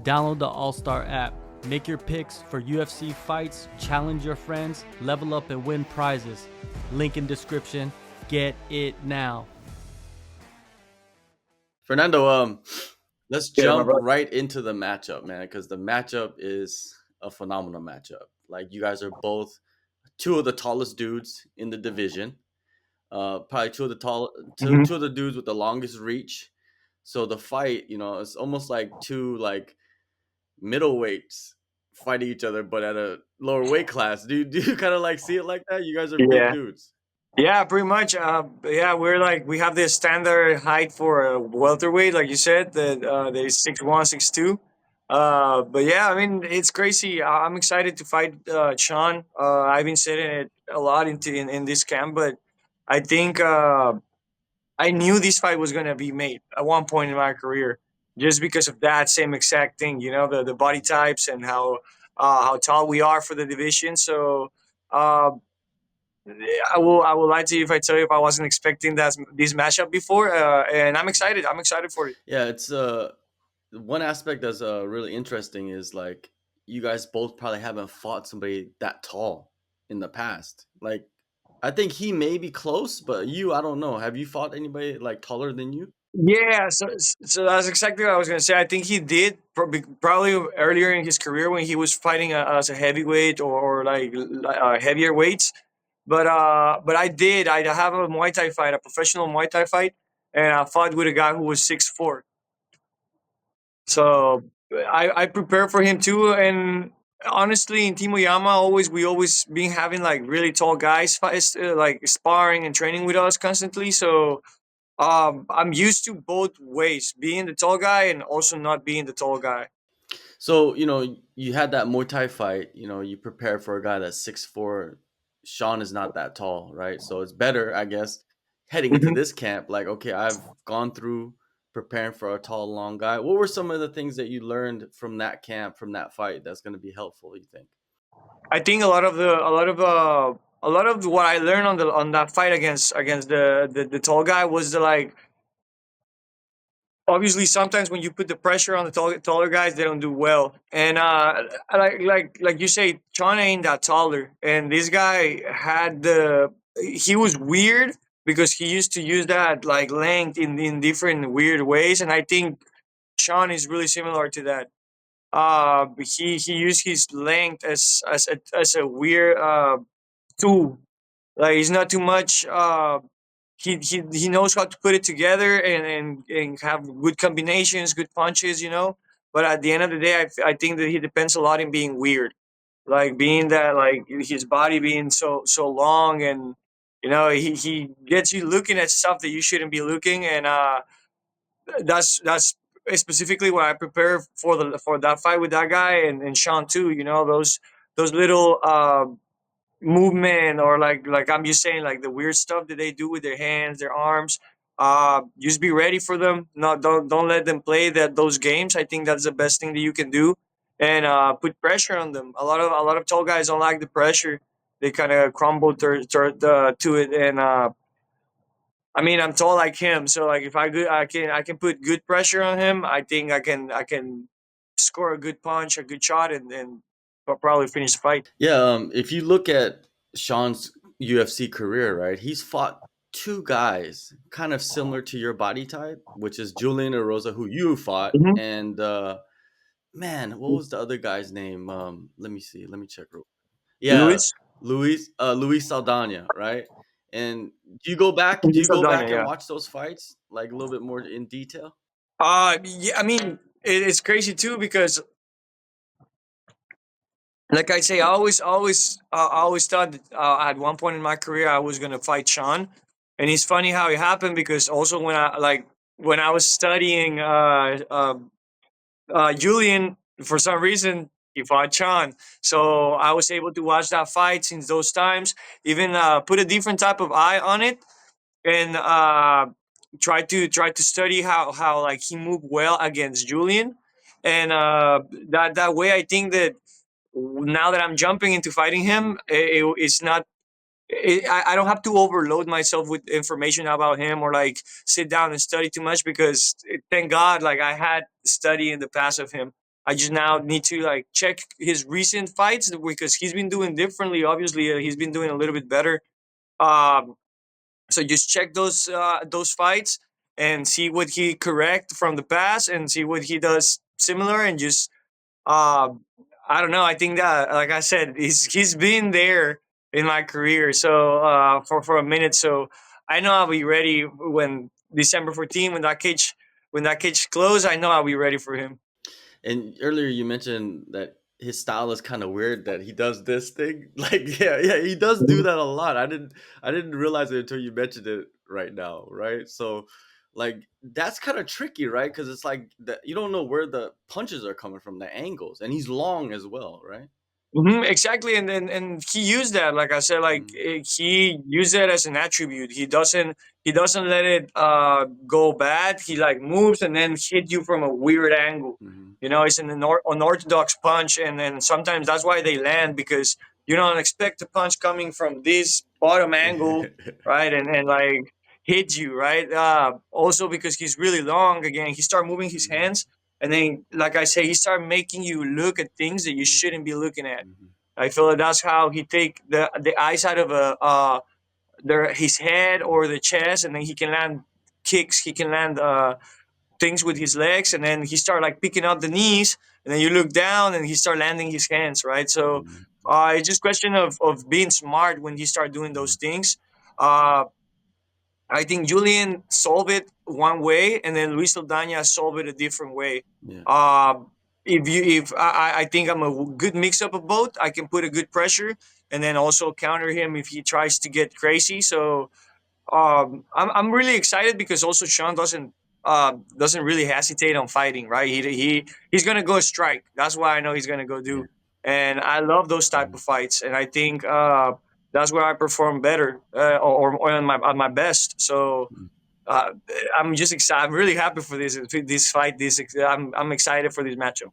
Download the AllStar app. Make your picks for UFC fights, challenge your friends, level up and win prizes. Link in description. Get it now. Fernando, let's Yeah, my jump brother. right into the matchup, man, because the matchup is a phenomenal matchup. Like, you guys are both two of the tallest dudes in the division. Probably Hmm. two of the dudes with the longest reach. So the fight, it's almost like two like middleweights fighting each other, but at a lower weight class. Do you kind of like see it like that? You guys are big Yeah, dudes. yeah, pretty much. Yeah, we have the standard height for a welterweight, like you said, that they're 6'1", 6'2". But yeah, I mean, it's crazy. I'm excited to fight Sean. I've been saying it a lot in this camp, but I think I knew this fight was gonna be made at one point in my career, just because of that same exact thing. You know, the body types and how tall we are for the division. So. Uh, I will lie to you if I tell you if I wasn't expecting this matchup before, and I'm excited. I'm excited for it. Yeah, it's one aspect that's really interesting is like you guys both probably haven't fought somebody that tall in the past. Like, I think he may be close, but I don't know. Have you fought anybody like taller than you? Yeah, so that's exactly what I was gonna say. I think he did probably earlier in his career when he was fighting as a heavyweight or like heavier weights. But I have a Muay Thai fight, a professional Muay Thai fight, and I fought with a guy who was 6'4". So I prepare for him too, and honestly, in Team Oyama, we always been having like really tall guys like sparring and training with us constantly. So I'm used to both ways, being the tall guy and also not being the tall guy. So, you had that Muay Thai fight, you prepare for a guy that's 6'4". Sean is not that tall, right? So it's better, I guess, heading into Mhm. this camp. Like, okay, I've gone through preparing for a tall, long guy. What were some of the things that you learned from that camp, from that fight, that's going to be helpful, you think? I think a lot of what I learned on that fight against the tall guy was the like obviously sometimes when you put the pressure on the taller guys they don't do well, and like you say, China ain't that taller, and this guy had the he was weird because he used to use that like length in different weird ways, and I think Sean is really similar to that. He used his length as a weird tool. Like he's not too much. He knows how to put it together and have good combinations, good punches. You know. But at the end of the day, I think that he depends a lot in being weird, like being that like his body being so long, and he gets you looking at stuff that you shouldn't be looking, and that's specifically what I prepare for that fight with that guy and Sean too. You know those little movement or like I'm just saying like the weird stuff that they do with their hands, their arms. Just be ready for them. Not don't let them play those games. I think that's the best thing that you can do, and put pressure on them. A lot of tall guys don't like the pressure. They kind of crumble to it, and I mean, I'm tall like him, so like if I can put good pressure on him. I think I can score a good punch, a good shot, and probably finish the fight. Yeah, if you look at Sean's UFC career, right, he's fought two guys kind of similar to your body type, which is Julian Erosa, who you fought, Hmm. and man, what was the other guy's name? Let me see. Let me check. Yeah, Luis, Luis Saldana, right? And do you go back? Do Luis you go Saldana, back and yeah. watch those fights like a little bit more in detail? Yeah. I mean, it's crazy too because, like I say, I always thought that, at one point in my career I was gonna fight Sean, and it's funny how it happened because also when I was studying Julian, for some reason, he fought Chan. So I was able to watch that fight since those times, even put a different type of eye on it, and try to study how like he moved well against Julian, and that way I think that now that I'm jumping into fighting him, it's not. I don't have to overload myself with information about him or like sit down and study too much because thank God like I had study in the past of him. I just now need to like check his recent fights because he's been doing differently. Obviously, he's been doing a little bit better. Um, so just check those fights and see what he correct from the past and see what he does similar and just um, I don't know. I think that, like I said, he's been there in my career, so for a minute. So I know I'll be ready when December 14th, when that cage close. I know I'll be ready for him. And earlier you mentioned that his style is kind of weird that he does this thing. Like yeah, he does do that a lot. I didn't realize it until you mentioned it right now, right? So like that's kind of tricky, right? Cuz it's like you don't know where the punches are coming from, the angles. And he's long as well, right? Exactly, and he used that. Like I said, like Mhm. he used it as an attribute. He doesn't let it go bad. He like moves and then hit you from a weird angle. Mhm. It's an unorthodox punch, and then sometimes that's why they land because you don't expect a punch coming from this bottom angle, right? And like hit you, right? Also because he's really long. Again, he start moving his Mhm. hands and then, like I say, he started making you look at things that you Mhm. shouldn't be looking at. Mhm. I feel like that's how he take the eyes out of his head or the chest, and then he can land kicks. He can land things with his legs, and then he start like picking up the knees, and then you look down, and he start landing his hands. Right, so Mhm. it's just question of being smart when he start doing those Mhm. things. Uh, I think Julian solved it one way, and then Luis Saldana solved it a different way. Yeah. Um, if I think I'm a good mix up of both, I can put a good pressure, and then also counter him if he tries to get crazy. So I'm really excited because also Sean doesn't really hesitate on fighting, right? He's gonna go strike. That's why I know he's gonna go Yeah. do, and I love those type Mhm. of fights, and I think that's where I perform better or on my best. So Mhm. uh, I'm just excited. I'm really happy for this fight. I'm excited for this matchup.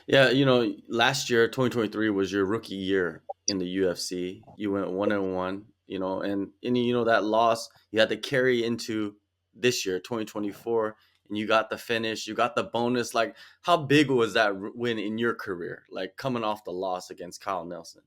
Yeah, last year, 2023 was your rookie year in the UFC. You went 1-1, and that loss you had to carry into this year, 2024, and you got the finish, you got the bonus. Like, how big was that win in your career? Like coming off the loss against Kyle Nelson.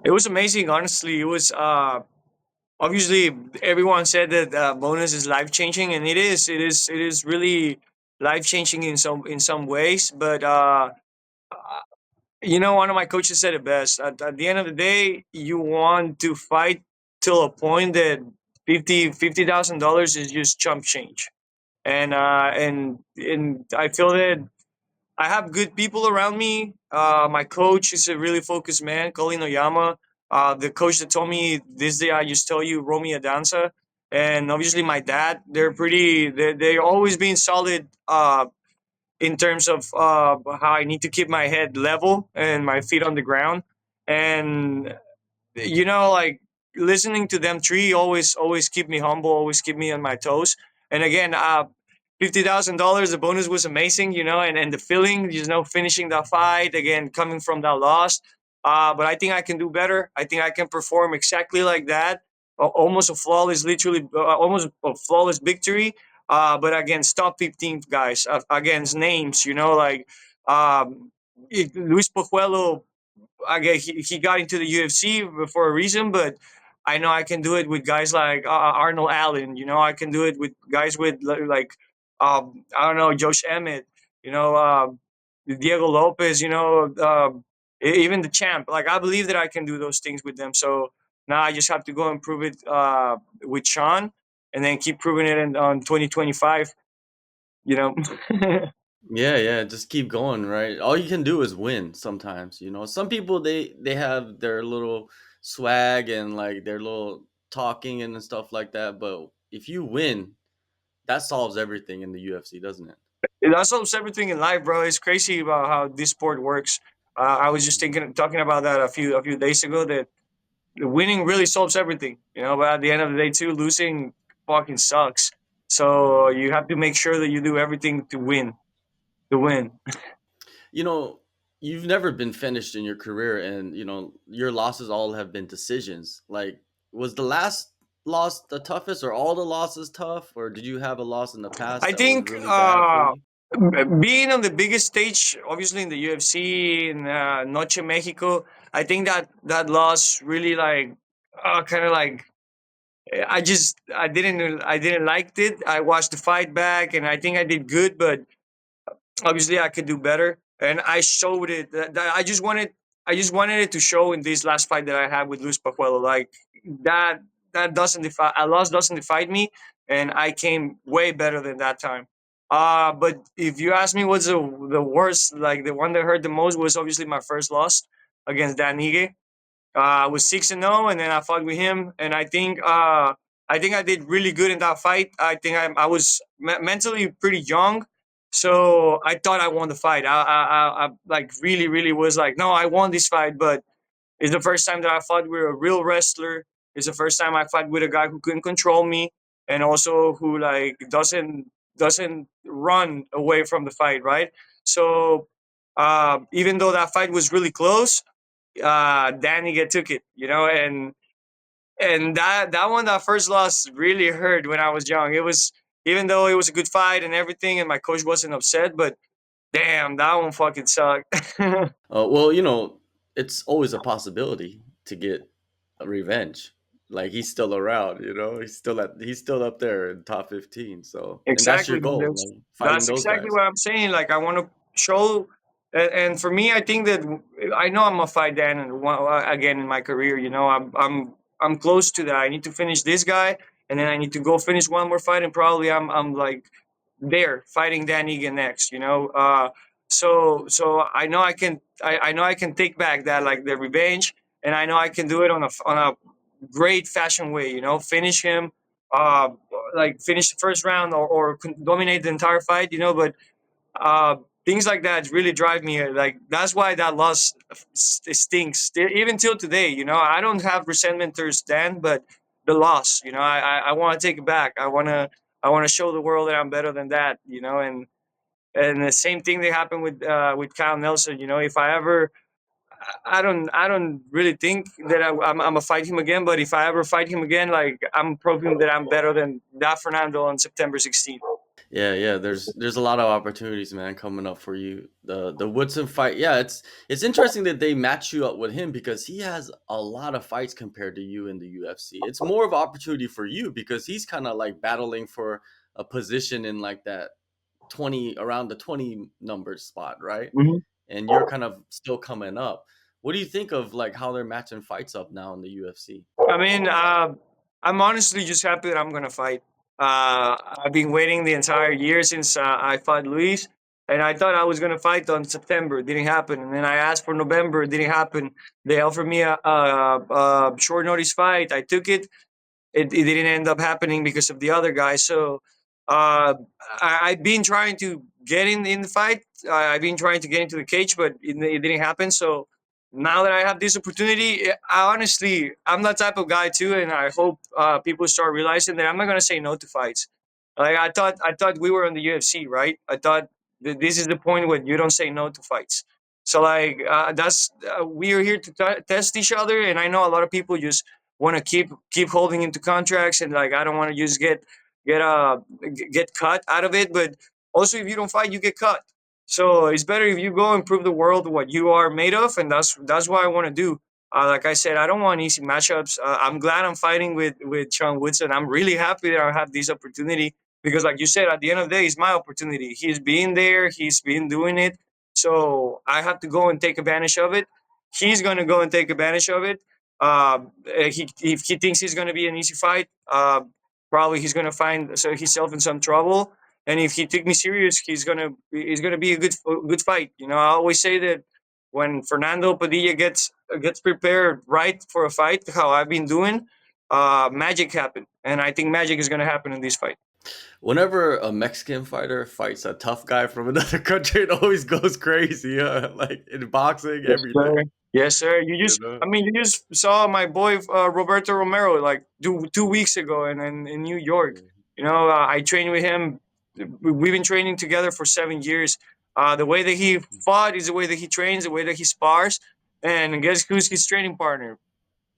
It was amazing, honestly. It was obviously everyone said that bonus is life changing, and it is. It is really life changing in some ways. But one of my coaches said it best. At the end of the day, you want to fight till a point that $50,000 is just chump change, and I feel that I have good people around me. My coach is a really focused man, Colin Oyama. The coach that told me this day, I just tell you, Romy Adanza. And obviously, my dad, they're always being solid in terms of how I need to keep my head level and my feet on the ground. And like listening to them three always keep me humble, always keep me on my toes. And again, $50,000, the bonus was amazing, and the feeling, finishing that fight again, coming from that loss. But I think I can do better. I think I can perform exactly like that. Almost a flawless, literally, almost a flawless victory. But against top 15 guys, against names, like um, Luis Pojuelo. Again, he got into the UFC for a reason, but I know I can do it with guys like Arnold Allen. I can do it with guys with like I don't know, Josh Emmett. Diego Lopez. Even the champ. Like I believe that I can do those things with them. So now I just have to go and prove it with Sean, and then keep proving it on 2025. You know. Yeah, yeah, just keep going, right? All you can do is win sometimes. Some people they have their little swag and like their little talking and stuff like that, but if you win, that solves everything in the UFC, doesn't it? That solves everything in life, bro. It's crazy about how this sport works. I was just talking about that a few days ago. That winning really solves everything, But at the end of the day, too, losing fucking sucks. So Mhm. you have to make sure that you do everything to win. To win. You know, you've never been finished in your career, and your losses all have been decisions. Like, was the last loss the toughest, or all the losses tough, or did you have a loss in the past I that was think really bad for you? Being on the biggest stage, obviously in the UFC in Noche Mexico, I think that that loss really like kind of like I didn't like it. I watched the fight back, and I think I did good, but obviously I could do better, and I showed it. That I just wanted it to show in this last fight that I had with Luis Pajuelo. Like that that doesn't defy a loss doesn't define me, and I came way better than that time. But if you ask me what's the worst, like the one that hurt the most was obviously my first loss against Dan Ige. I was 6-0, and then I fought with him, and I think I did really good in that fight. I think I was mentally pretty young, so I thought I won the fight. I like really was like, no, I won this fight, but it's the first time that I fought with a real wrestler. It's the first time I fought with a guy who couldn't control me, and also who like doesn't run away from the fight, right? So even though that fight was really close, Danny took it, you know, and that one, that first loss really hurt when I was young. It was, even though it was a good fight and everything, and my coach wasn't upset, but damn, that one fucking sucked. Well, it's always a possibility to get a revenge. Like he's still around, he's still up there in top 15. So, and that's your Exactly. goal, That's like fighting that's those exactly guys. what I'm saying. Like I want to show, and for me, I think that I know I'm gonna fight Dan and again in my career. You know, I'm close to that. I need to finish this guy, and then I need to go finish one more fight, and probably I'm like there fighting Dan Egan next. You know, so I know I know I can take back that like the revenge, and I know I can do it on a great fashion way. You know, finish him. Uh, like finish the first round or dominate the entire fight, you know. But uh, things like that really drive me. Like that's why that loss stinks. Even till today, you know, I don't have resentment towards Dan, but the loss, you know, I want to take it back. I want to show the world that I'm better than that, you know. And the same thing that happened with Kyle Nelson. You know, if I ever I don't really think that I'm gonna fight him again. But if I ever fight him again, like I'm proving that I'm better than that Fernando on September 16th. Yeah, yeah. There's a lot of opportunities, man, coming up for you. The Woodson fight, yeah, it's interesting that they match you up with him because he has a lot of fights compared to you in the UFC. It's more of an opportunity for you because he's kind of like battling for a position in like that 20 around the 20 number spot, right? Mhm. And you're kind of still coming up. What do you think of like how they're matching fights up now in the UFC? I mean, I'm honestly just happy that I'm gonna fight. I've been waiting the entire year since I fought Luis, and I thought I was gonna fight on September. It didn't happen, and then I asked for November. It didn't happen. They offered me a short notice fight. I took it. It didn't end up happening because of the other guy. So I've been trying to get in the fight. I've been trying to get into the cage, but it didn't happen. So now that I have this opportunity, I honestly, I'm that type of guy too, and I hope people start realizing that I'm not gonna say no to fights. Like I thought we were on the UFC, right? I thought that this is the point where you don't say no to fights. So like that's we are here to test each other, and I know a lot of people just want to keep holding into contracts, and like I don't want to just get get cut out of it. But also, if you don't fight, you get cut. So it's better if you go and prove the world what you are made of, and that's what I want to do. Like I said, I don't want easy matchups. I'm glad I'm fighting with Sean Woodson. I'm really happy that I have this opportunity because, like you said, at the end of the day, it's my opportunity. He's been there, he's been doing it, so I have to go and take advantage of it. He's gonna go and take advantage of it. If he thinks he's gonna be an easy fight, probably he's gonna find himself in some trouble. And if he took me serious, he's gonna be a good fight. You know, I always say that when Fernando Padilla gets prepared right for a fight, how I've been doing, magic happened, and I think magic is gonna happen in this fight. Whenever a Mexican fighter fights a tough guy from another country, it always goes crazy. Huh? Like in boxing, Yes, everything. sir. Yes, sir. You know. I mean, you just saw my boy Roberto Romero like 2 weeks ago in New York. Mhm. You know, I trained with him. We've been training together for 7 years. The way that he fought is the way that he trains, the way that he spars. And guess who's his training partner?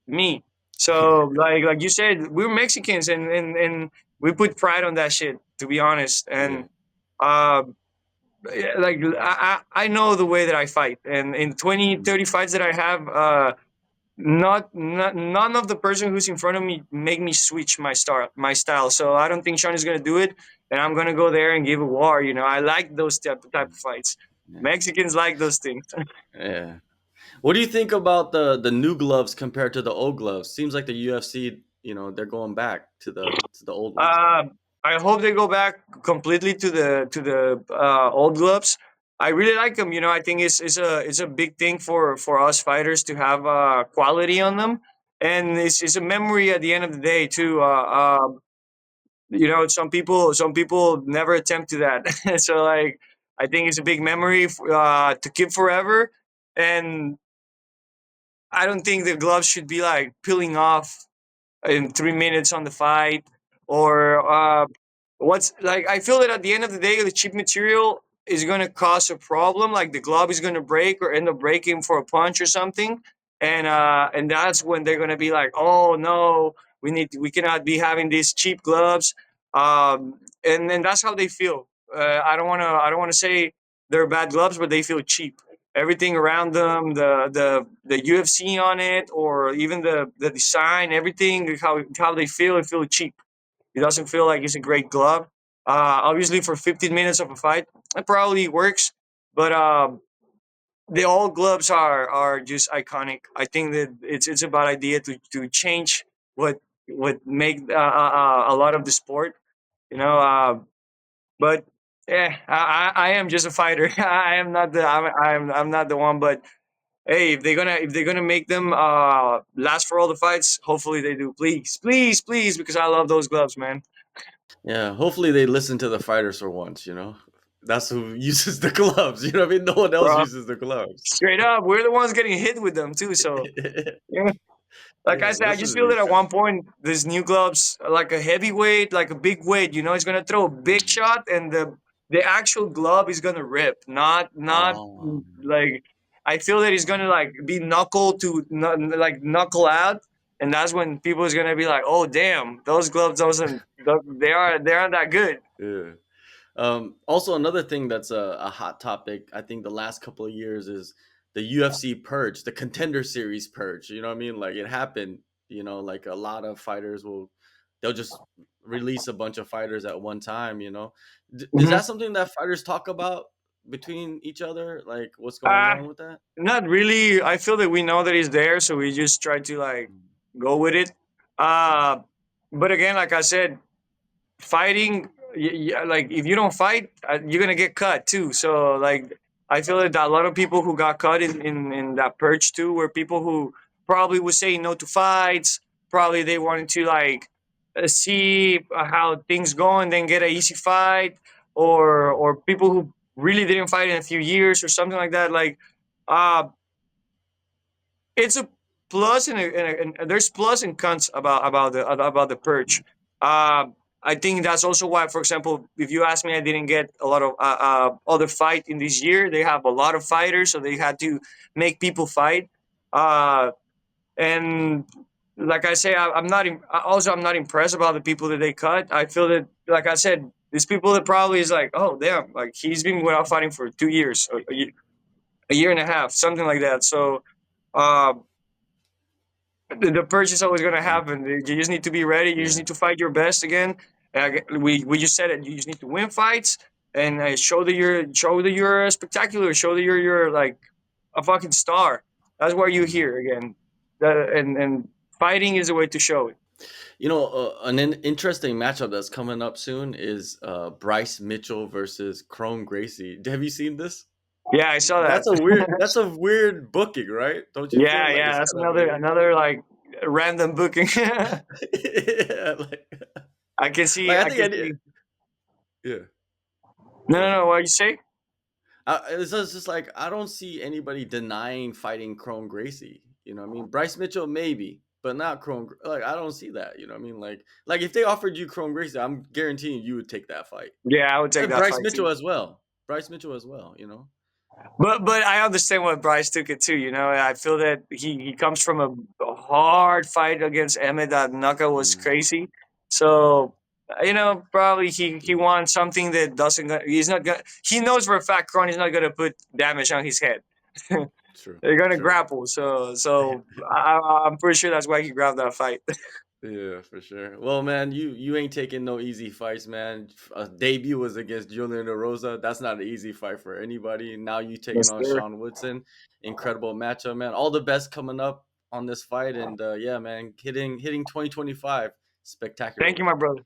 Me. So like you said, we're Mexicans, and we put pride on that shit. To be honest, Yeah. and uh, like I know the way that I fight, and in 20, Mm. 30 fights that I have, not none of the person who's in front of me make me switch my style. So I don't think Sean is gonna do it, and I'm gonna go there and give a war. I like those type of fights. Yeah. Mexicans like those things. Yeah. What do you think about the new gloves compared to the old gloves? Seems like the UFC, they're going back to the old ones. Uh, I hope they go back completely to the old gloves. I really like them. I think it's a big thing for us fighters to have quality on them, and it's a memory at the end of the day too. Some people never attempt to that, so like I think it's a big memory to keep forever, and I don't think the gloves should be like peeling off in 3 minutes on the fight, or what's like I feel that at the end of the day the cheap material is going to cause a problem, like the glove is going to break or end up breaking for a punch or something, and that's when they're going to be like, oh no, we cannot be having these cheap gloves, and then that's how they feel. I don't want to say they're bad gloves, but they feel cheap. Everything around them, the UFC on it, or even the design, everything, how they feel, it feels cheap. It doesn't feel like it's a great glove. Obviously, for 15 minutes of a fight, it probably works, but the old gloves are just iconic. I think that it's a bad idea to change what make a lot of the sport. You know, but yeah, I am just a fighter. I am not the I'm not the one, but hey, if they're gonna make them last for all the fights, hopefully they do. Please, please, please, because I love those gloves, man. Yeah, hopefully they listen to the fighters for once. That's who uses the gloves. You know what I mean? No one else Bro, uses the gloves. straight up, we're the ones getting hit with them too. So yeah. Like I Yeah, said, I listen just to feel that these at guys. one point, these new gloves, like a heavyweight, like a big weight, it's gonna throw a big Mm. shot, and the actual glove is gonna rip. Not Oh, like I feel that it's gonna like be like knuckle out, and that's when people is gonna be like, oh damn, those gloves doesn't they aren't that good. yeah. Also, another thing that's a hot topic, I think, the last couple of years is the UFC purge, the Contender Series purge. You know what I mean? Like it happened. Like a lot of fighters they'll just release a bunch of fighters at one time. Is Mhm. that something that fighters talk about between each other? Like what's going Uh, on with that? Not really. I feel that we know that he's there, so we just try to like go with it. Uh, but again, like I said, fighting, like if you don't fight, you're gonna get cut too. So like I feel that a lot of people who got cut in that purge too were people who probably would say no to fights. Probably they wanted to like see how things go and then get an easy fight, or people who really didn't fight in a few years or something like that. Like uh it's a plus and there's plus and cons about the purge. Uh, I think that's also why, for example, if you ask me, I didn't get a lot of other fight in this year. They have a lot of fighters, so they had to make people fight. Uh, and like I say, I'm not impressed about the people that they cut. I feel that, like I said, these people that probably is like, oh damn, like he's been without fighting for 2 years, a year and a half, something like that. So. Uh, the purge is always going to Yeah. happen. You just need to be ready. You just Yeah. need to fight your best again. We just said it. You just need to win fights and show that you're spectacular. Show that you're like a fucking star. That's why you're Mhm. here again. And fighting is a way to show it. An interesting matchup that's coming up soon is Bryce Mitchell versus Kron Gracie. Have you seen this? Yeah, I saw that. That's a weird booking, right? Don't you feel Yeah, like yeah, it's that's kind of a weird? another like random booking. Yeah, I can see. like I I think can any, see. yeah. No, Go no, ahead. no. What you say? It's just like I don't see anybody denying fighting Kron Gracie. You know what I mean? Bryce Mitchell maybe, but not Kron. Like I don't see that. You know what I mean? Like if they offered you Kron Gracie, I'm guaranteeing you would take that fight. Yeah, I would take And that Bryce fight too. Mitchell as well. Bryce Mitchell as well. But I understand what Bryce took it to. I feel that he comes from a hard fight against Emmett. That knockout was Mm. crazy. So Probably he wants something that doesn't. He's not gonna. He knows for a fact Kron is not gonna put damage on his head. True. They're gonna True. grapple, so I'm pretty sure that's why he grabbed that fight. Yeah, for sure. Well, man, you ain't taking no easy fights, man. A debut was against Julian De Rosa. That's not an easy fight for anybody. Now you taking Yes, on sir. Sean Woodson. Incredible matchup, man. All the best coming up on this fight, and yeah, man, hitting 2025 Thank you, spectacularly. my brother.